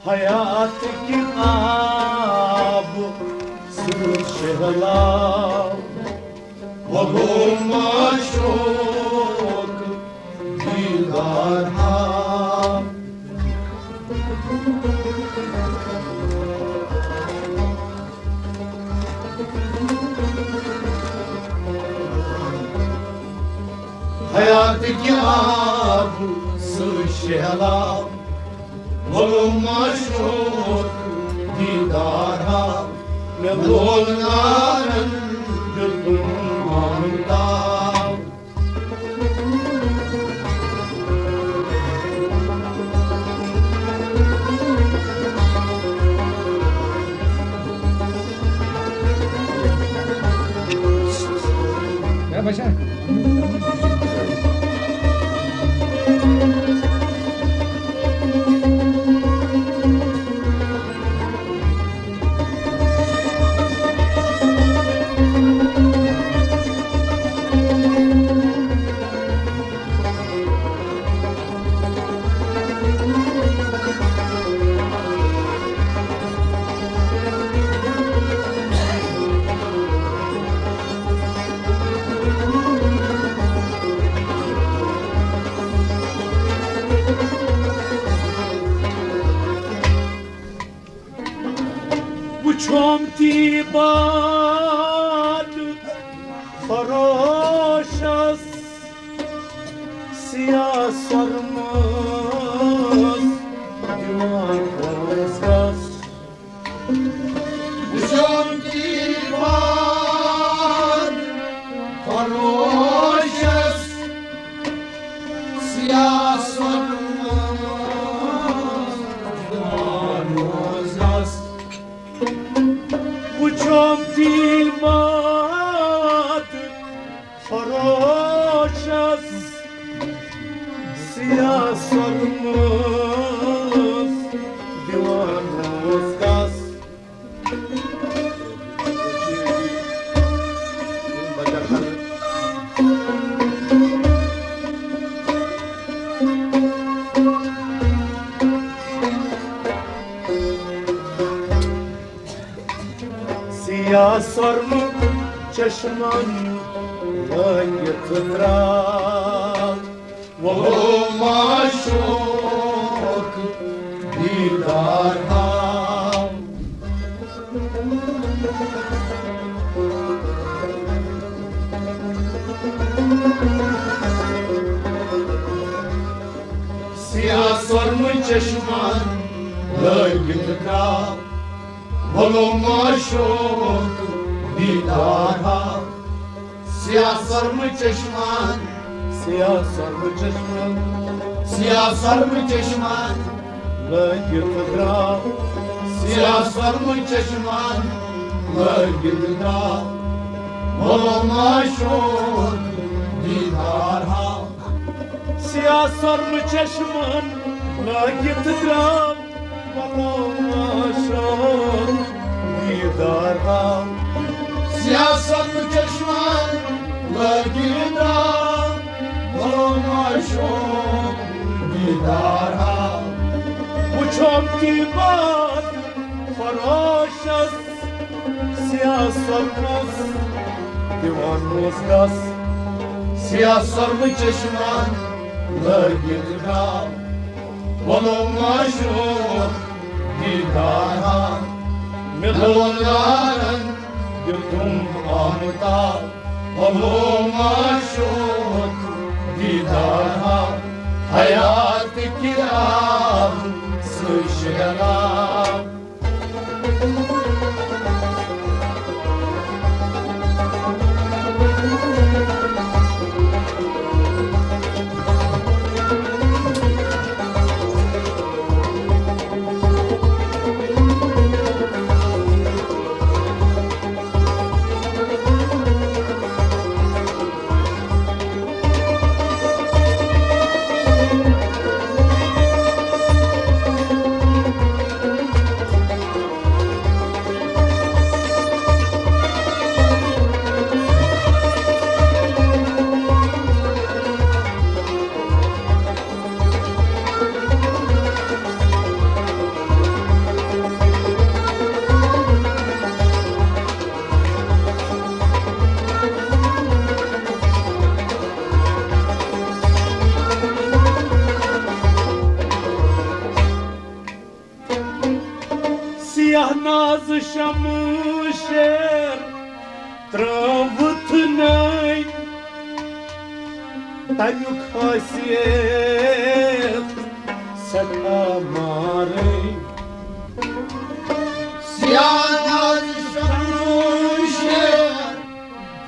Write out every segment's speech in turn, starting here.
hayat ki ab sur şehla Walum maşuk dildar ha hayat ki ab sur şehla Walum maşuk dildar ha Mevlona'nın gülgün anında Ya başa. Çomti bad Faroşas Siyah sarmaz Divan kavgaskas Çomti bad Faroşas Siyah sarmaz Divan kavgaskas Uçam dilmat Faroşas Siyah sarmaz Divan kavgaskas Siyah sarmı çeşmen rengi kıdrak Vahum maşuk dildar ham Siyah sarmı çeşmen rengi kıdrak Walum maşuk dildar ha Siyah sarmı çeşmen Siyah sarmı çeşmen Siyah sarmı çeşmen Rengi kıdrak Siyah sarmı çeşmen Rengi kıdrak Walum maşuk dildar ha Siyah sarmı çeşmen Rengi kıdrak Walum maşuk dildar ha Siyah sarmı çeşmen Rengi kıdrak Walum maşuk dildar ha Uçam kibar Faroşas Siyah sarmaz Divan kavgaskas Siyah sarmı çeşmen Rengi kıdrak Walum maşuk dildar ha Mevlona'nın gülgün anında Walum maşuk dildar ha Hayat-ı kiram sıçrayan Siyah nazı şamışer Travutnay Tayuk hasiyet Selamare Siyah nazı şamışer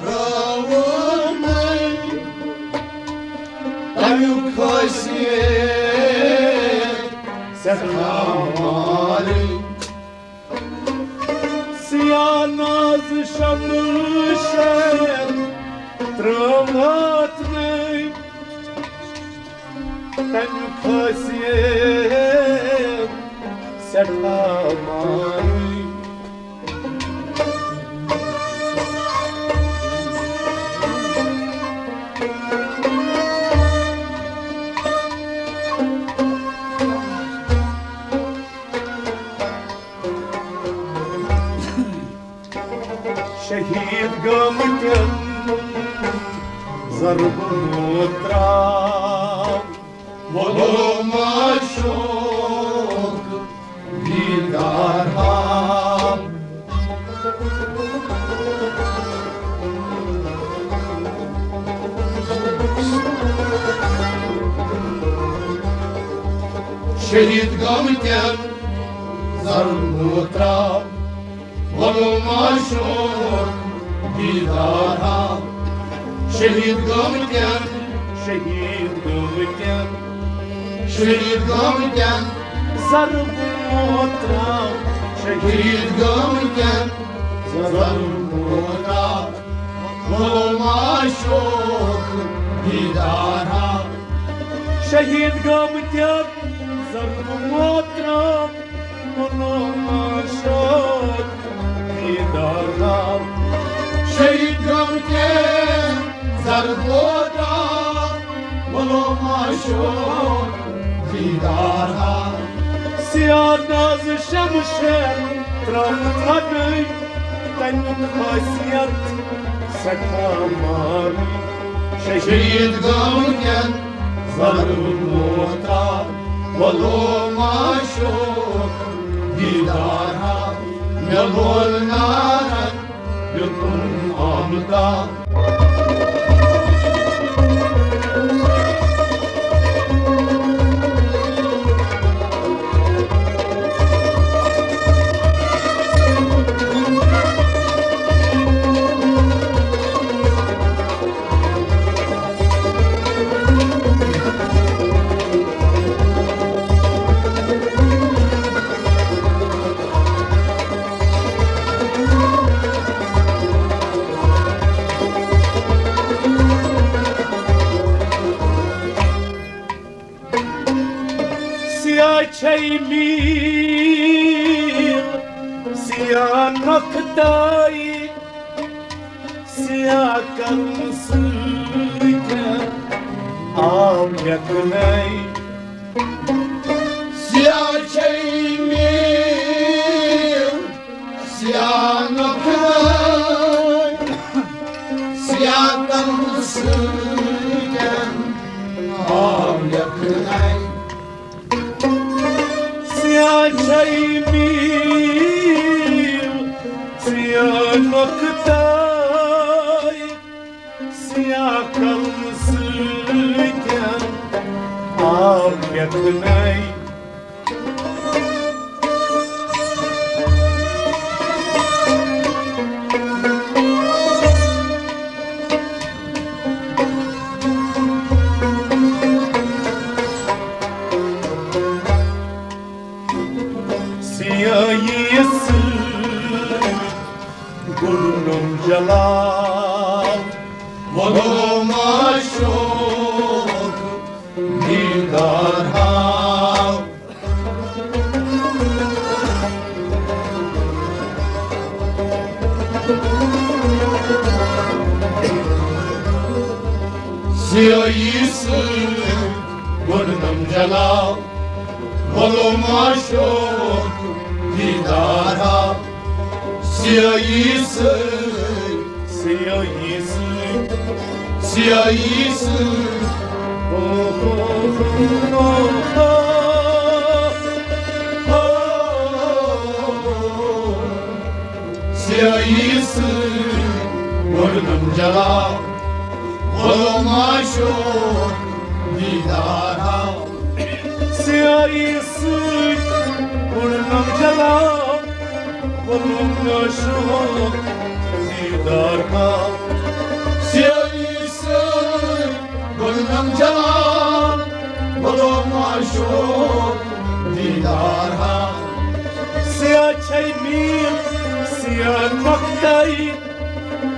Travutnay Tayuk hasiyet Selamare Siyah nazı şamışer Travutnay Tayuk hasiyet Selamare Şehit gömken zarbını trav Voluma şok dildar ham Şehit gömken zarbını trav Voluma şok dildar ham Şehit gömken Şehit gömken Zarbu trav Şehit gömken Zarbu trav Voluma şok dildar ham Şehit gömken Zarbu trav Voluma şok dildar ham Şehit gömken Zarbu trav Voluma şok dildar ham Siyah nazı şamışer Travutnay Tayuk hasiyet Selamare Şehit gömken Zarbu trav Voluma şok dildar ham Ne volnaran Yutun amda Çeymir Siyah noktayı Siyah kalmışken Av yakınay Siyah çeymir Siyah noktayı Siyah kalmışken Av yakınay Siyah çeymir Siyah noktay Siyah kalmışken Av yakınay Siyahisi Gurnum jalal Voluma şok dildar ham Siyahisi Gurnum jalal Voluma şok dildar ham Siyahisi Siyahisi oh, oh, oh, oh, oh. سیاییسی بردم جلا غلام شد دیدارها سیاییسی بردم جلا غلام شد دیدارها سیاییسی بردم جلا غلام شد دیدارها سیاه چیمیر سیاه مقدای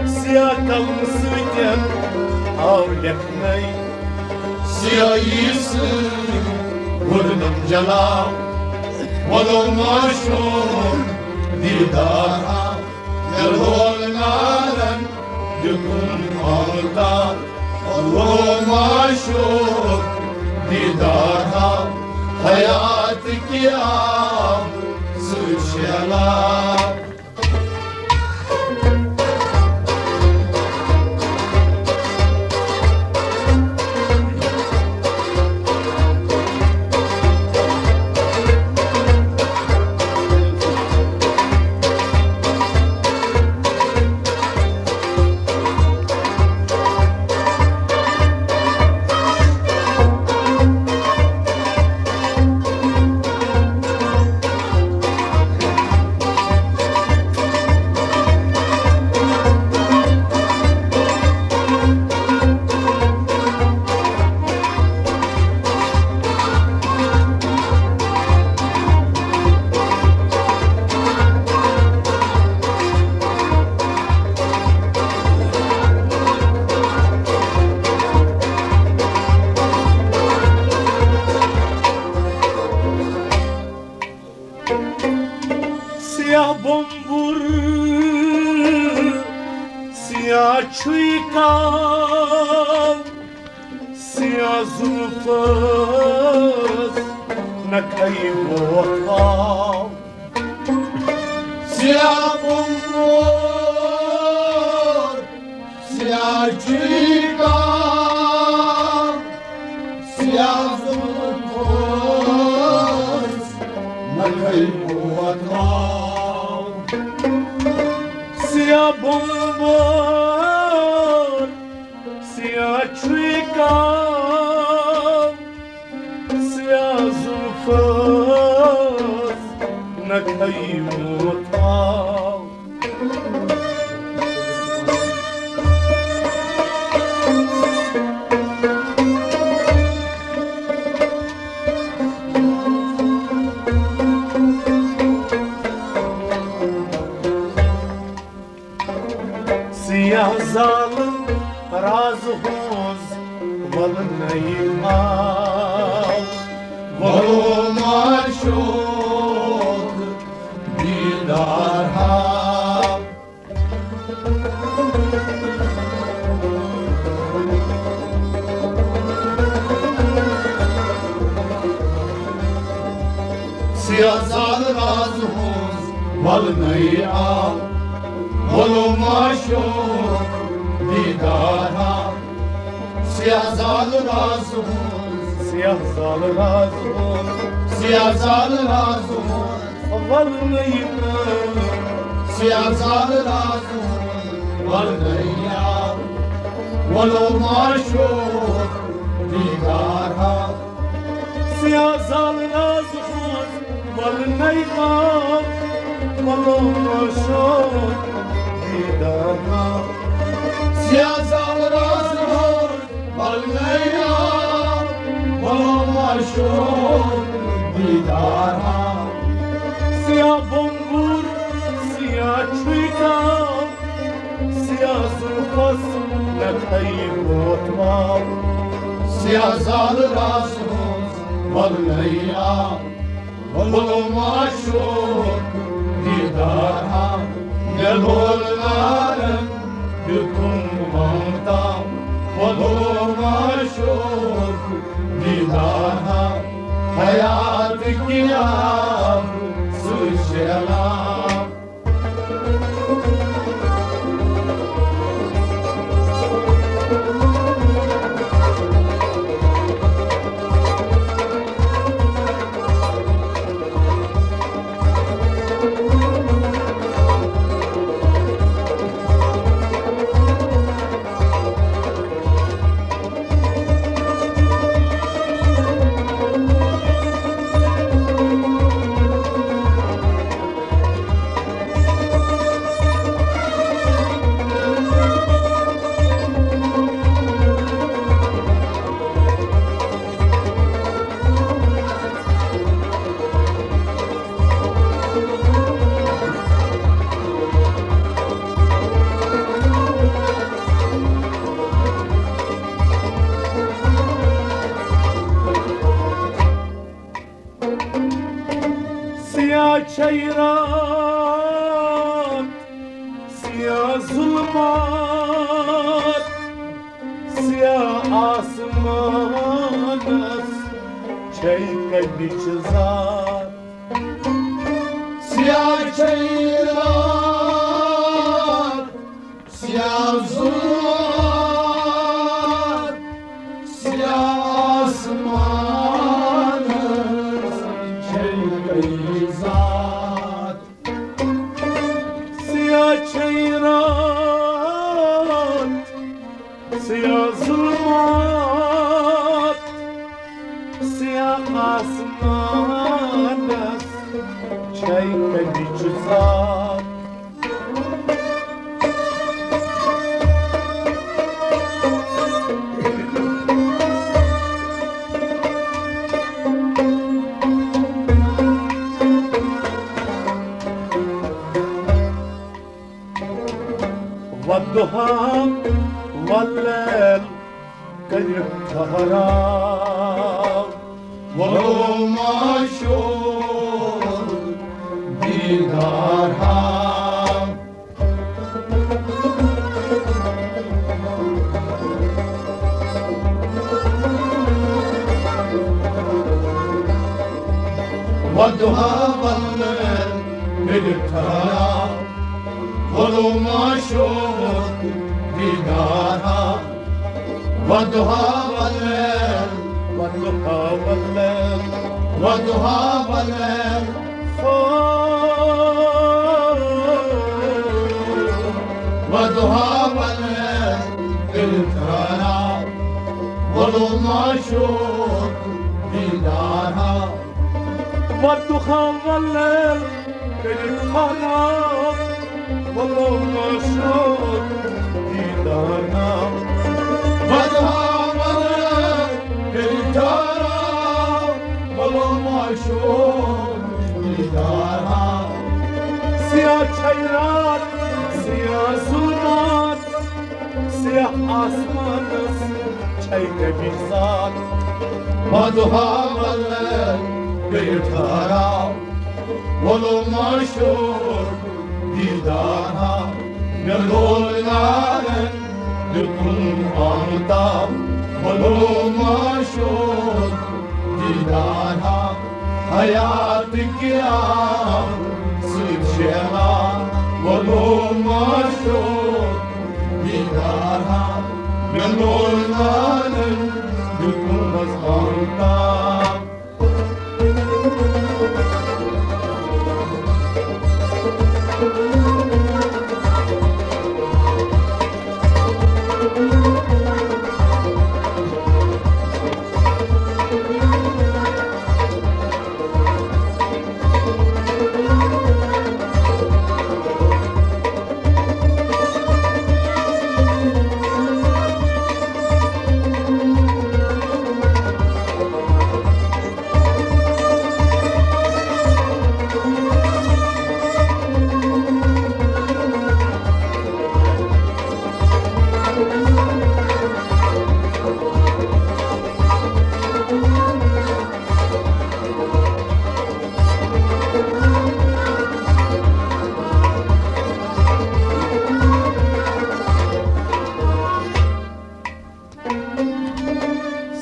سیاه کلمسویتن آولکنای سیاییسی بردم جلا غلام شد دیدارها یلول نارن دکن آلدار غلام شد دیدارها حیات کی آب سوشلا سیاه بمبور سیاه چویکا سیاه زلفت نکای بوتا سیاه بمبور سیاه چیکا سیاه زلفت نکای بوتا سیاه بمبور سیاه چویکا سیاه زلفت نکای بوتا سیاه ظالم راز خوز والنیمال غلام شد دیدارها سیاه زال راز خوز والنیمال غلام شد دیدارها سیاه زال راز خوز سیاه زال راز خوز سیاه زال راز خوز والنیمال سیاه زال راز خوز والنیمال غلام شد دیدارها سیاه زال راز خوز والنیمال غلام شد دیدارها سیاه زال راز خوز والنیمال غلام شد دیدارها سیاه بمبور سیاه چویکا سیاه زلفت نکای بوتا سیاه زال راز خوز والنیمال غلام شد دیدارها یلول نارن دکن آلدار غلام شد دیدارها حیات کی آب سوشلا çayrat, siyah zulmat, siyah asmanas, çeyke biçizat. Siyah çaylar, siyah zulmat, siyah asmanız, çeyreği zat. Siyah çayrat, siyah zulmat, siyah asmanas, çeyke biçizat. والضحى والليل كالطهرا والمشهور دیدارها والضحى والليل بالترى والمشهور دیدارها والضحى والليل والضحى والليل والضحى والليل والضحى والليل بالترى والمشهور دیدارها والضحى والليل بالخراب والله مشهور ديدارنا والضحى والليل بالترى والمشهور دیدارها سياح çayrat, siyah zulmat, siyah asmanız, çeyke bizzat. والضحى والليل بالترى والمشهور دیدارها نقول نعلن لكل أرض والمشهور دیدارها حياتك يا سيد شيخا والمشهور دیدارها نقول نعلن لكل أرض.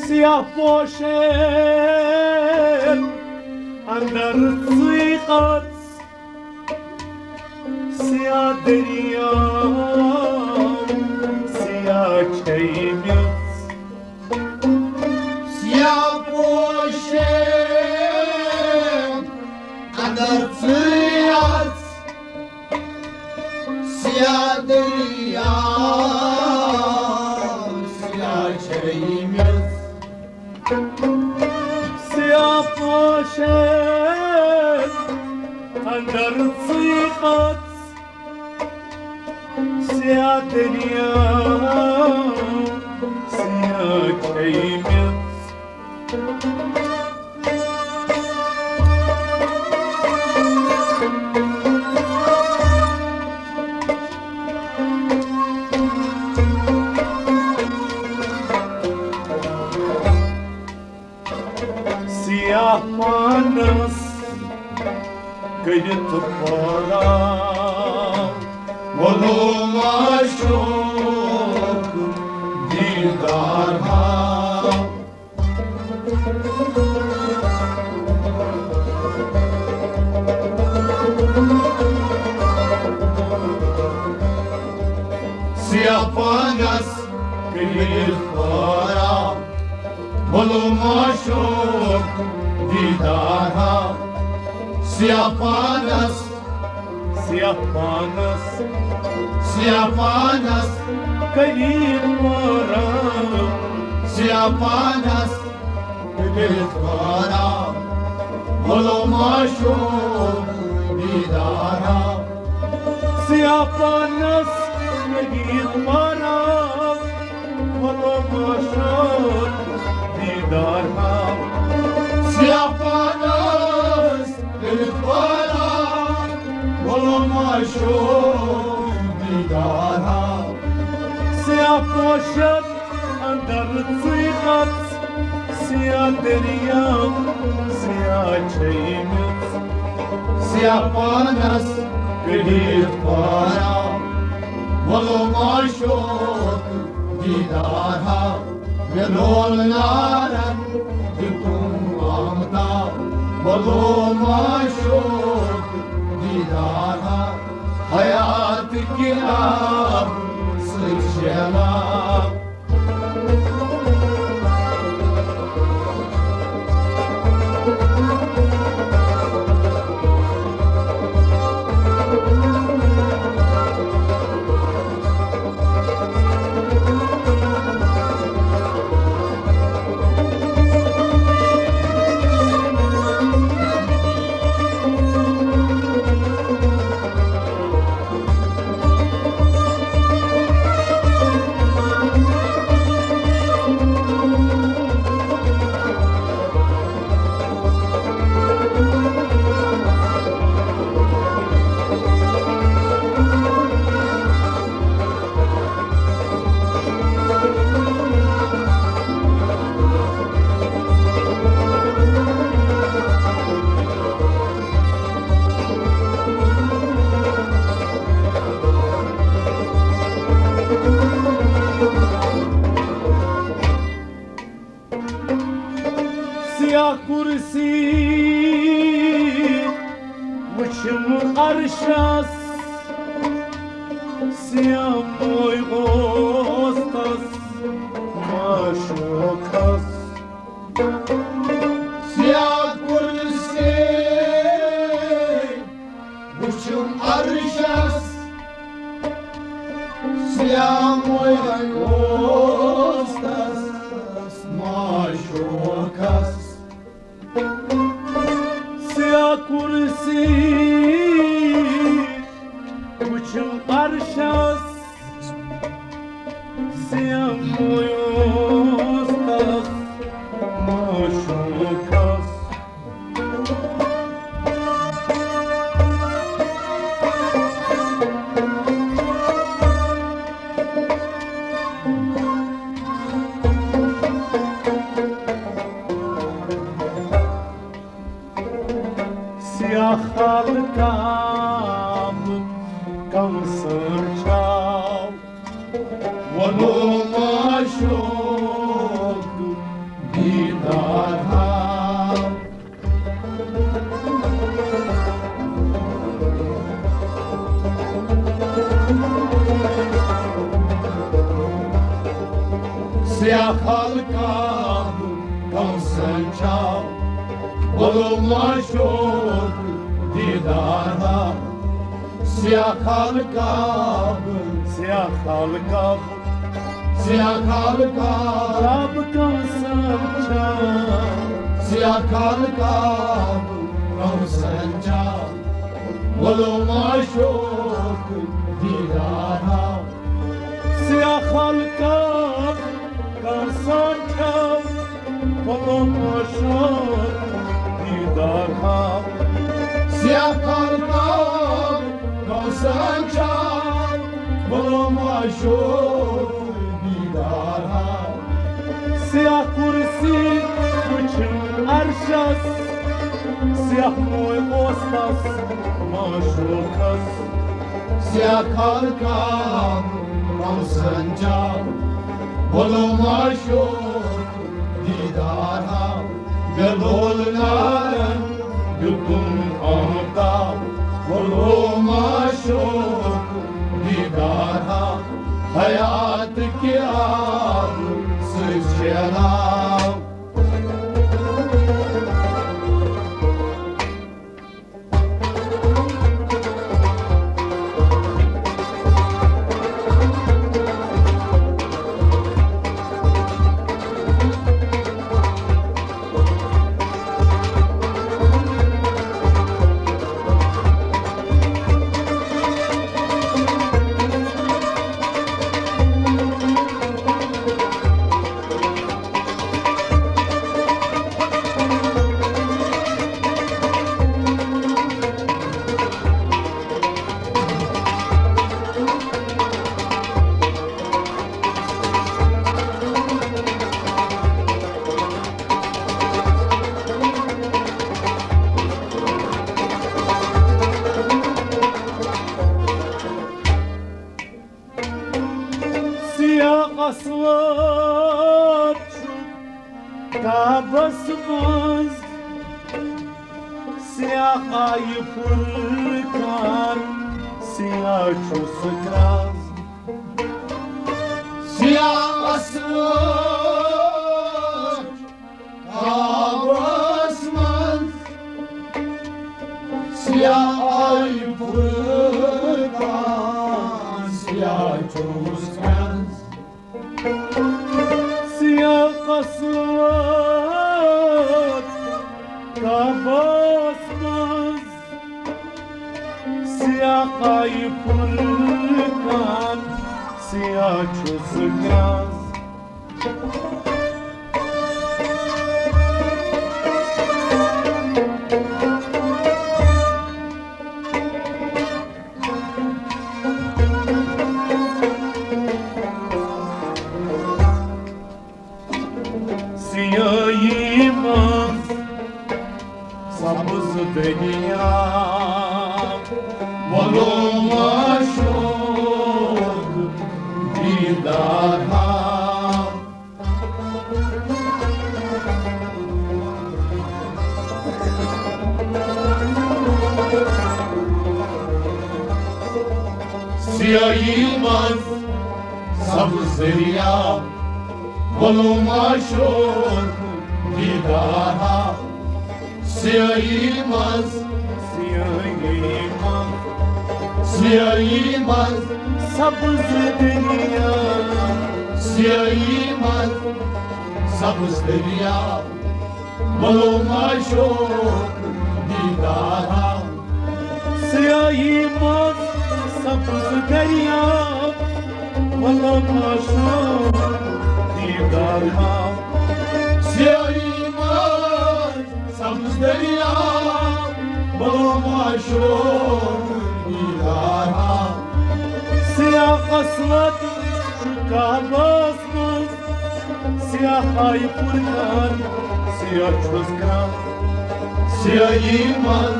Siyah poşet اندر ضيقت siyah derya siyah çeymez Siyah poşet kadar siyah siyah derya siyah çeymez siyah poşet اندر ضيقت siyah derya siyah çeymez siyah manas kayıp خورم گلم عاشق دیدارها سیاپانس گریل خورم گلم عاشق دیدارها سیاپانس سیاپانس سیاپانس گریل خورم سیاپانس گریل خورم گلم عاشق دیدارها سیاپانس گریل خورم گلم عاشق دیدارها سیاپانس گریل خورم گلم عاشق دیدارها سیاه باشد اندر صیقت سیاه دریام سیاه چیمت سیاپانس گریل خورم گلم عاشق دیدارها ولول نارن دلکم آمدا گلم عاشق دیدارها hayat ki ab sıçrama siyah kursi وشم قرشاس سیاه موی غوستاس ماشوکاس siyah kursi uçum arşas siyah moyostas maşokas siyah kursi وشم قرشاس سیاه موی غوستاس ماشوکاس siyah halkam kamsın çal gulm aşık didarha siyah halkam kamsın çal gulm aşık didarha siyah halkam siyah halkam siyah halkam rab kamsın çal siyah halkam kamsın çal gulm aşık didarha siyah halkam kamsın çal kolum aşık didarha siyah halkam kamsın çal gulm aşık didarha siyah kursi uçum arşas Siyah moy ostas maşukas Siyah kalkan kalsınca bulunmaşuk didara Gülolların yutun ağda bulunmaşuk didara Hayat ki al sıçrana aslat kabasmaz Siyah ay fırkar Siyah çosukraz Siyah aslan kabasmaz Siyah ay fırkan Siyah çosukraz Siyah aslat kabasmaz Siyah ay fırkan Siyah çosukraz Siyahimaz sabız dünya Bulunmaşuk didara Siyahimaz sabız derya Bulunmaşuk didara Siyahimaz Siyahimaz Siyahimaz sabız dünya Siyahimaz sabız derya Bulunmaşuk didara Siyahimaz sabız derya Bulunmaşuk didara Siyahimaz sabız derya Bulunmaşuk didara Siyah aslat kabasmaz Siyah ay fırkar Siyah çosukraz Siyahimaz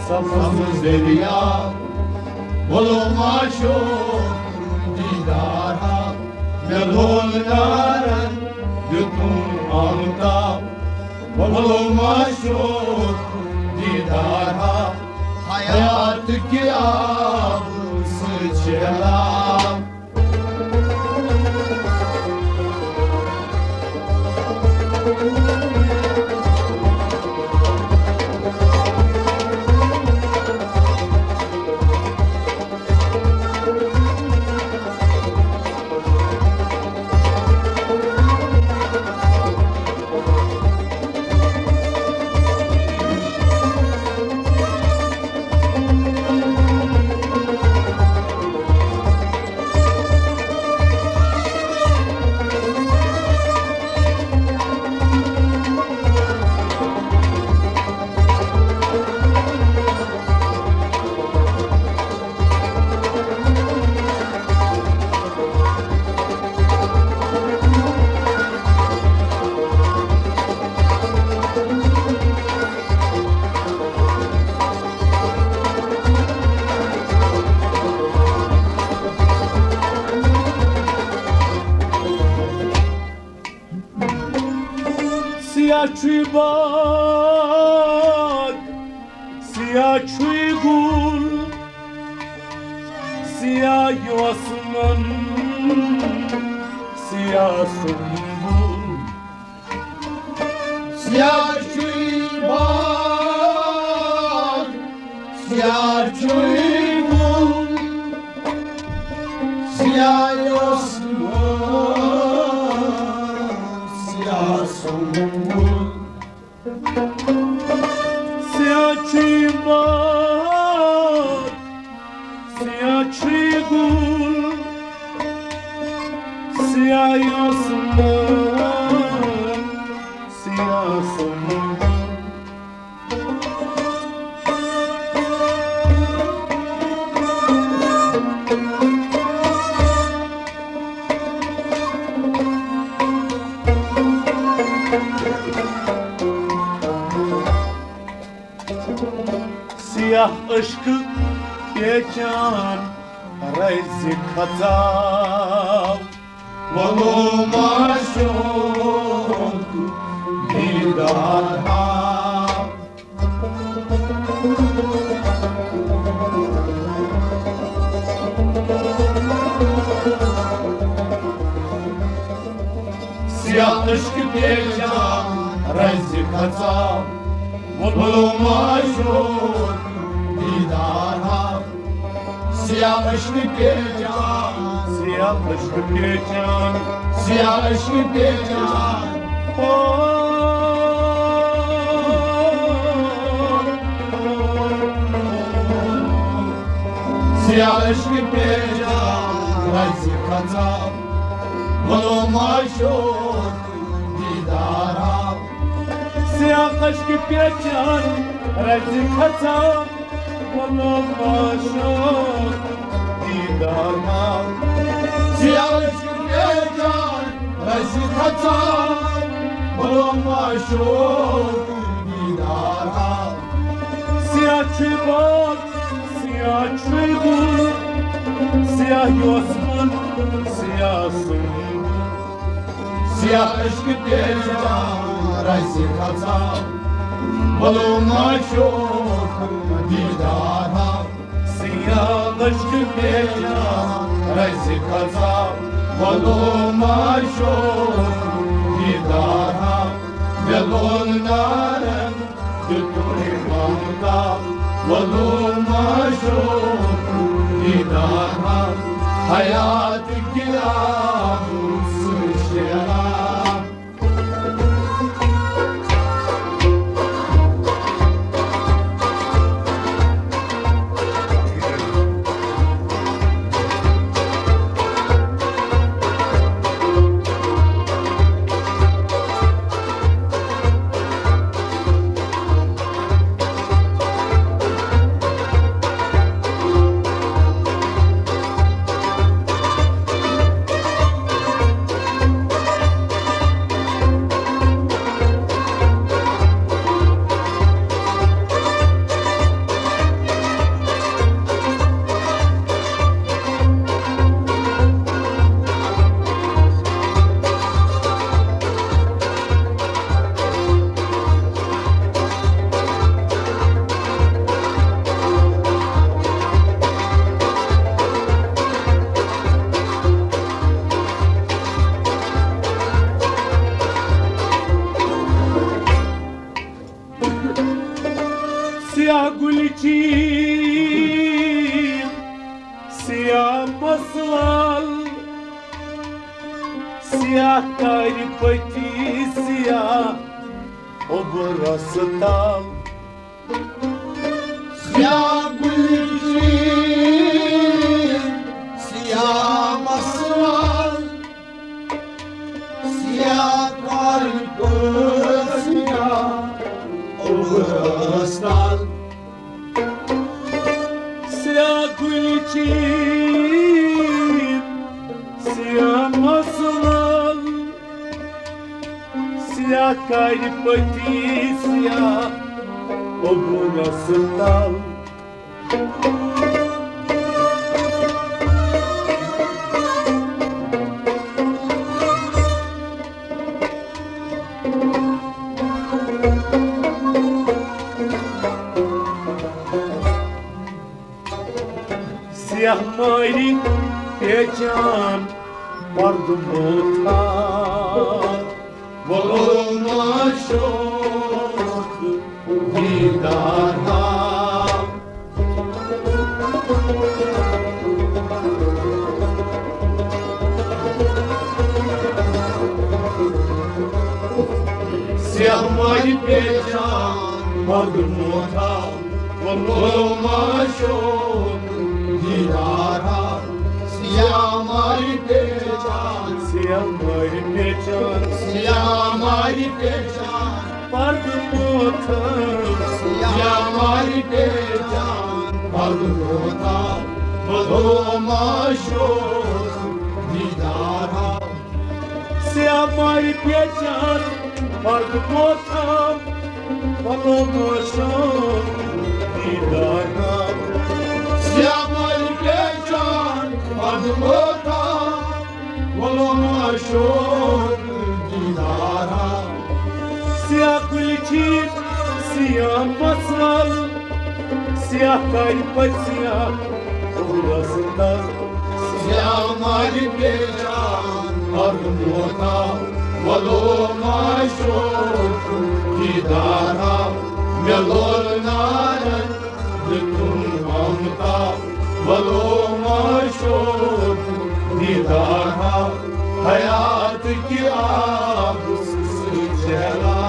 sabız derya Bulunmaşuk didara Melhulların yutun ağda Bulunmaşuk didara Hayat ki al sıçrana Siyah çuybak, siyah çuygul, siyah yuvasından siyah sumbul. Siyah çuybak, siyah çuybul, siyah yosman, siyah sumbul. Siyah çuybak, siyah çuygul, siyah yosman, siyah sumbul. Siyah ışkı geçen rezik hatav. Voluma şok didar Siyah ışkı geçen rezik hatav. Voluma şok didar Siyah ışkı geçen, Siyah ışkı geçen, siyah ışkı geçen. Siyah ışkı geçen, rezik hatav. Voluma şok didar Siyah ışkı geçen rezik hatav. Voluma şok didar Siyah ışkı geçen, rezik hatav. Voluma şok didar Siyah çuybak, siyah çuygul, siyah yosman, siyah sumbul. Siyah ışkı geçen, rezik hatav. Voluma şok didar Siyah ışkı geçen, rezik hatav. Voluma şok didar Velonaren tuturmanda. Voluma şok didar hayat kiram sıçra. Siyah gülçin, siyah maslal, siyah garipati, siyah obrası tal. Siyah gülçin, siyah masal, siyah kalpı, siyah obrazlar. Siyah gülçin, siyah maslal, siyah garipati, siyah obrası tal. سیاه مایلی پیچان مردم موتا ولوما شد دیدارها سیاه مایلی پیچان مردم موتا ولوما شد دیدارها سیاه مایلی پیچان سیاه مایلی پیچان سیاه مایلی پیچان مردم موتا سیاه مایلی پیچان مردم موتا ولوما شد دیدارها سیاه مایلی پیچان مردم موتا ولوما شد دیدارها سیاه مایلی پیچان مردم موتا ولوما شد دیدارها سیاه کلچین سیاه مسال سیاه کاری پت سیاه خورسندن سیاه مایلی پیچان مردم موتا ولوما شد دیدارها ملول نارن دکن ممتا ولوما شد دیدارها حیات کی آب سجلا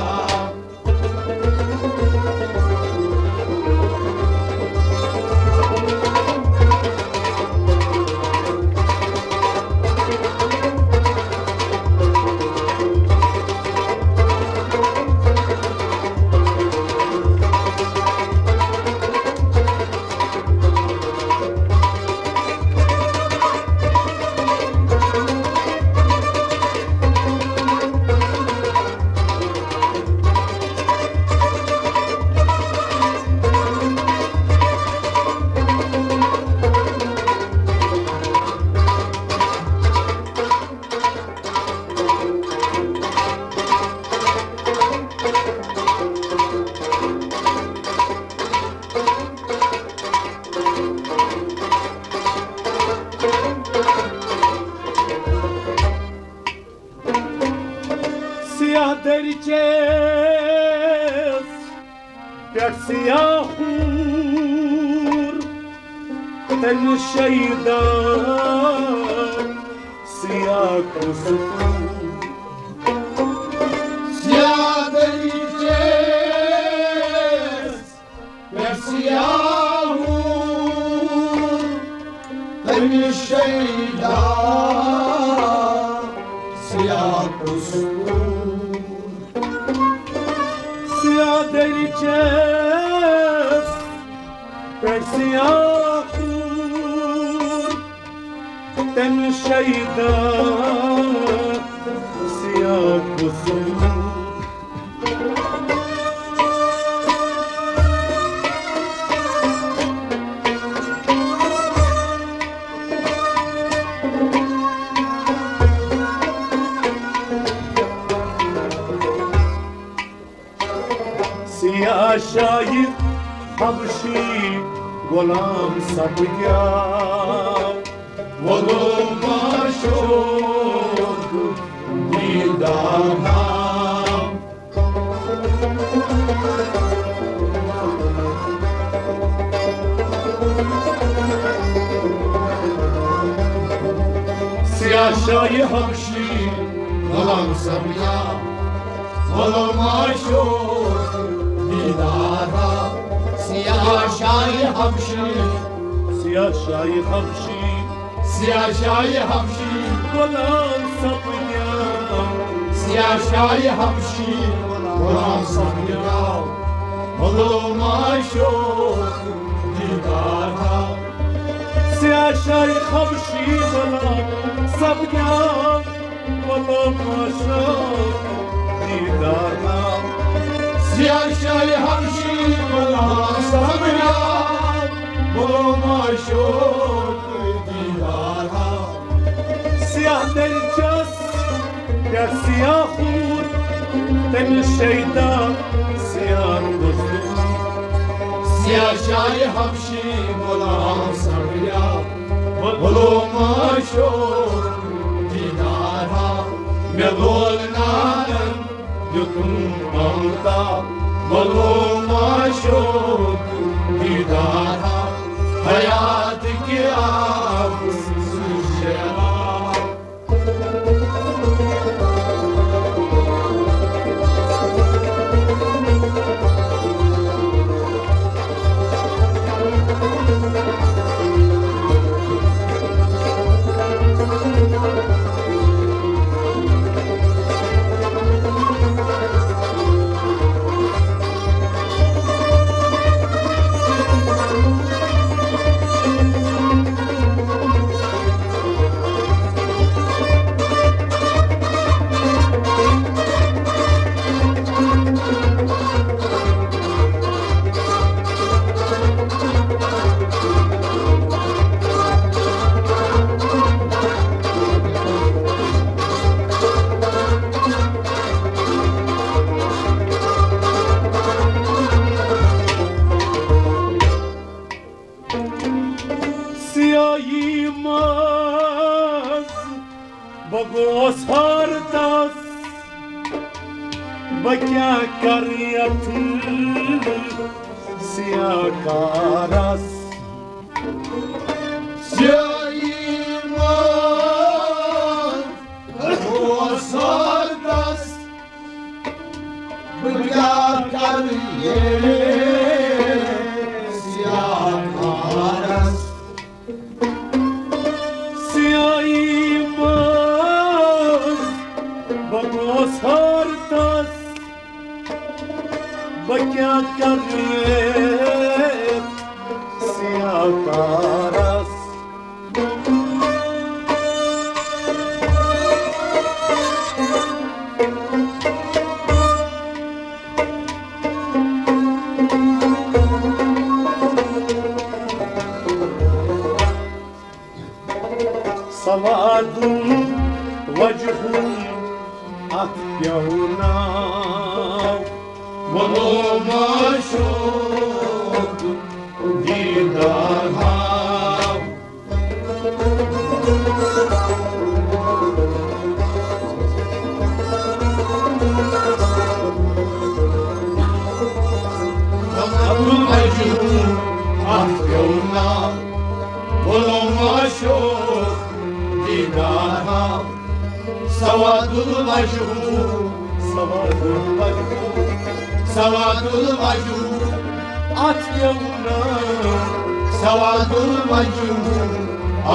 سیاه دریچه در سیاه خور تن شیدان سیاه کسفور سیاه دریچه در سیاه تن شیدان سیاه کسور سیاه دریچه در سیاه خور تن شیدان سیاه کسفور سیاه شاید حبشی غلام سب گیا ولوما شد دیدارها سیاه شای حبشی غلام سبیا ولوما شد دیدارها سیاه شای حبشی سیاه شای حبشی سیاه شای حبشی غلام سب گیا سیاه شای حبشی غلام سبیا ولوما شد دیدارها سیاه شای حبشی غلام سب گیا ولوما شد دیدارها سیاه شای حبشی غلام سبیا ولوما شد دیدارها سیاه دریچه در سیاه خور تن شیدان سیاه کسفور سیاه شای حبشی غلام سبیا तुम आमदा बोलो माशूक दीदारा हयात के आप सुशेवा Bogosardas Bakya karyat Siyakaras Siyaiman Bogosardas Bakya karyat Siyakaras Bogosardas Bakya karyat Siyakaras Savadun vajhun Atyavna Bolo maşuk didara Abdul Mecid Atyavna Bolo maşuk didara Savadul Majhul Savadun vajhun Savadul Majhul At yavna Savadul Majhul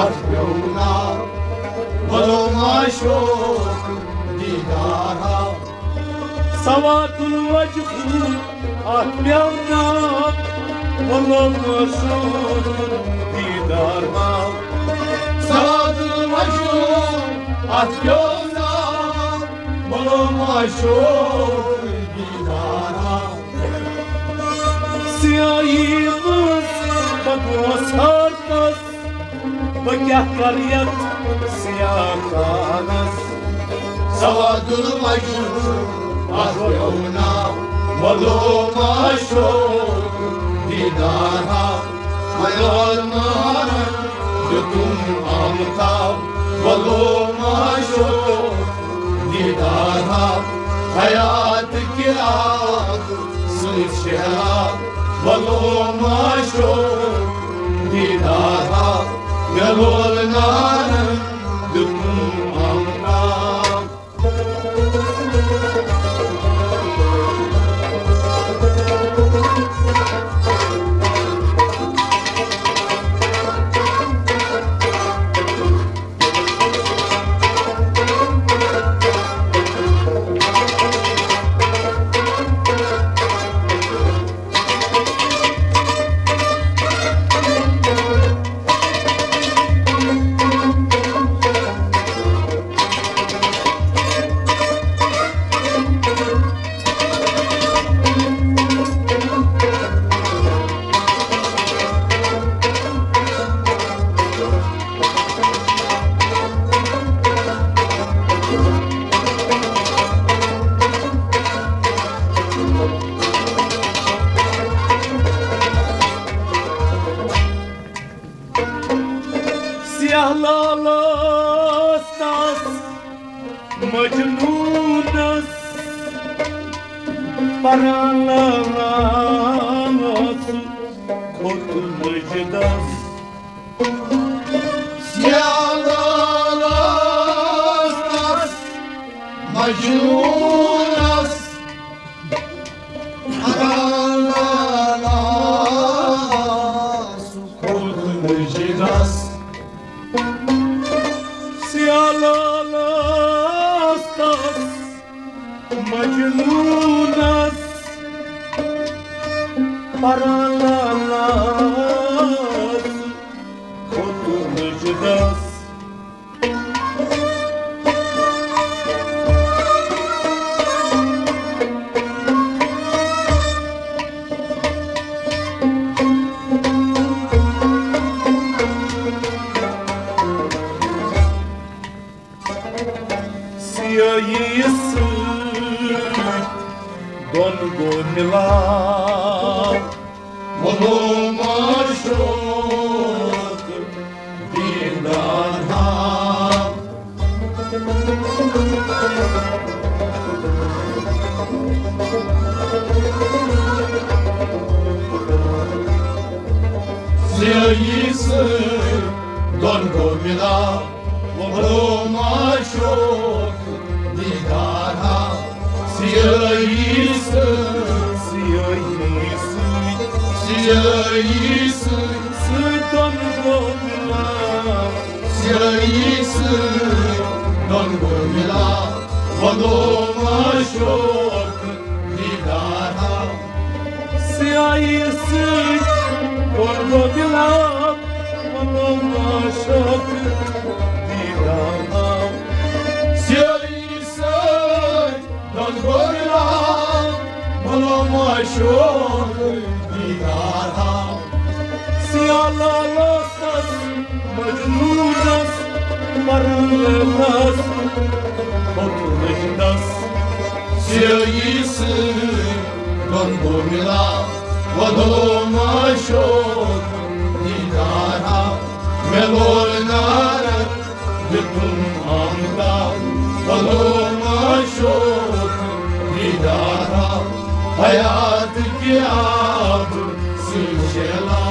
At yavna Bolo maşuk didara Savadun vajhun At yavna Bolo maşuk didara Savadul Majhul At yavna Bolo maşuk didara Siyahimiz Bogosardas Bakya karyat Siyakaras Savadul Majhul At yavna Bolo maşuk didara Hayal maharan Tutum amta Bolo maşuk didara Hayat ki aag Sunshela Bolo maşuk didara Galol naran Tutum amta Siyahlalastas Majnunas Paralasu kurtulacağız. Siyalalas Majnunas Paralalas kurtulacağız. Siyalalas Majnunas Paralalas kurtulacağız. Siyahısı Don Gomila Molumaşok Dindarham Siyahısı Don Gomila Molumaşok Dindarham Siyahısı Siyahısı Don Gomila Siyahısı Don Gomila Molumaşok Dindarham Siyahısı Don Gomila Molumaşok Dindarham Siyahısı Don Gomila Molumaşok Dindarham Siyalalas Majnunas Paralalas kurtulacağız. Siyahısı Don Gomila Molumaşok Dindarham Melonara Yıkım Amda Molumaşok Dindarham Hayatı ki adı Sişela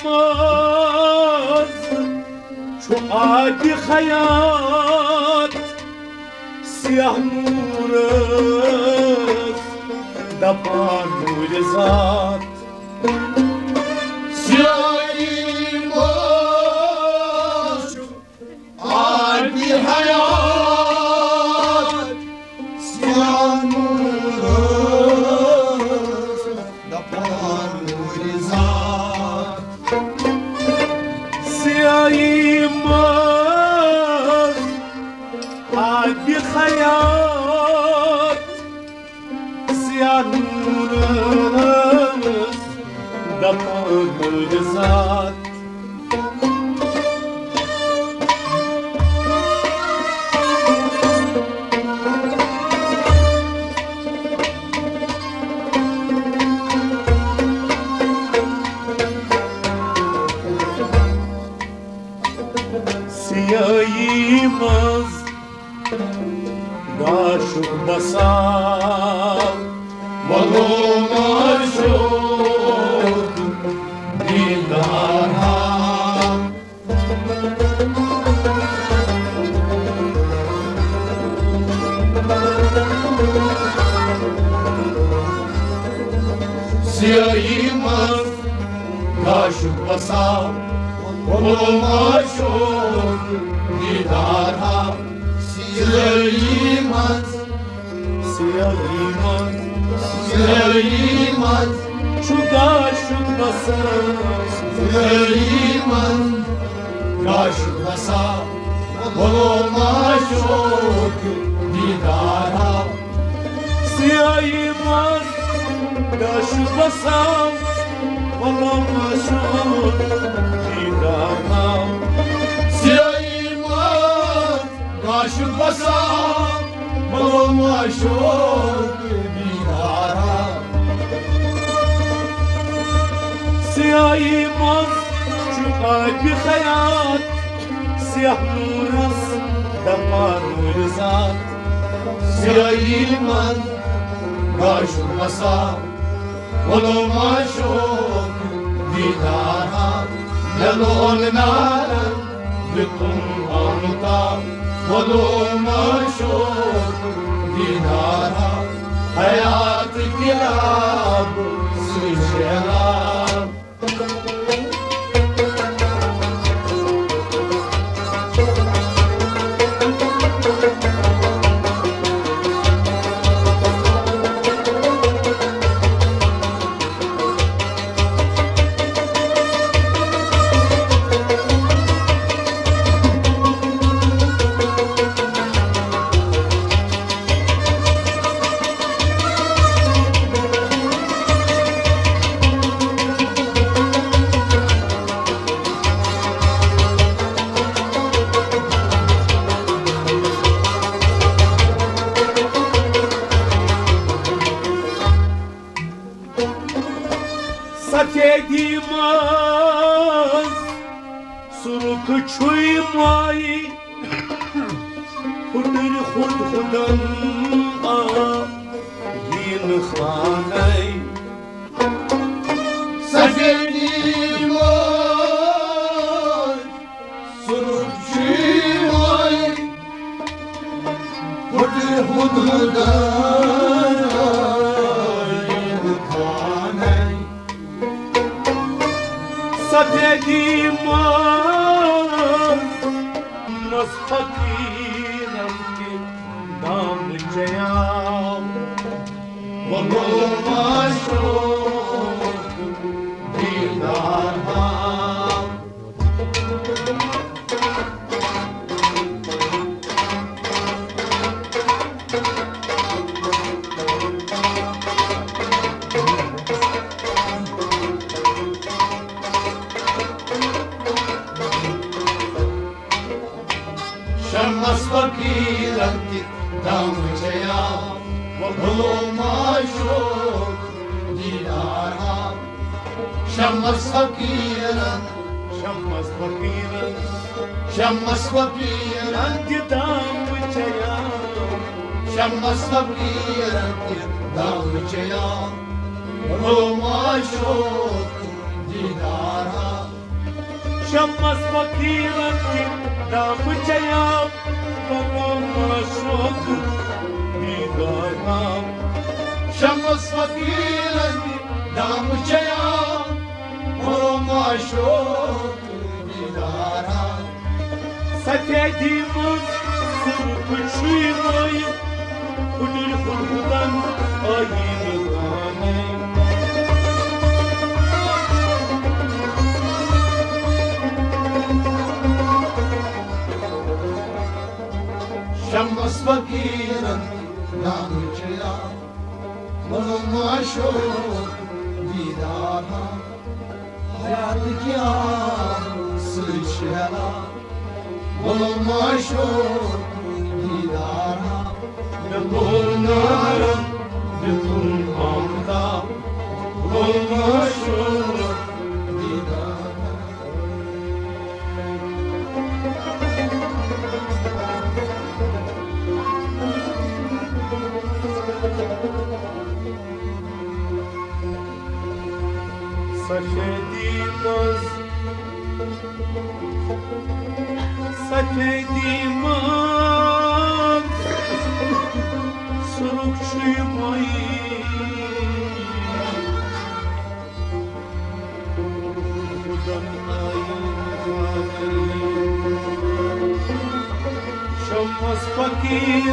Siyahımız şu adi hayat Siyah nuruz Dapan nur zat Siyahımız adi hayat Siyah nuruz Dapan nurizat Siyahımız adi hayat Siyah nuruz Dapan nur zat Siyahımız Gaşuk basar Molumaşok Dindarham Siyahımız Gaşuk basar olma çok didara Siyahimaz Siyahimaz Siyahimaz Şuga şugbasa Siyahimaz Kaşıklasa olma çok didara Siyahimaz Şugbasa olma çok didara Siyahimaz Kaşıklasa olma çok didara Siyahimaz Şuga bir hayat Siyah nuras damar zat Siyahimaz Kaşıklasa olma çok didara Yalon naran bütün anıta olma çok didara Hayat kirab sıçrayan Sakedimaz Suruk çuymay Hudur khud khudan Yin khanay Sefenim oy Surukçuyum oy Hududan kaney Sakedimaz Nas fakiram ki Dam ceyam Olma çok didara Şemmas fakiranti damcaya olma çok didara Şemmas fakiran Şammas fakiran Şemmas fakiran Gidam ceyam Şemmas fakiran damcaya olma çok didara Şammas fakiran Gidam ceyam Olma şok Didaram Şemmas fakiran damcaya olma çok didara Sakedimaz Suruk çuymay Hudur khuddan Ayin khanay Şemmas fakiran damcaya olma çok didara Hayat kiyam sıçrala olma çok didara Bunların bütün anda olma şok didara Sakedimaz Sakedimaz Suruk çuymay Hudan ayin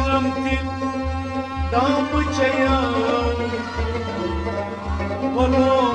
رمتي دام چيا ولو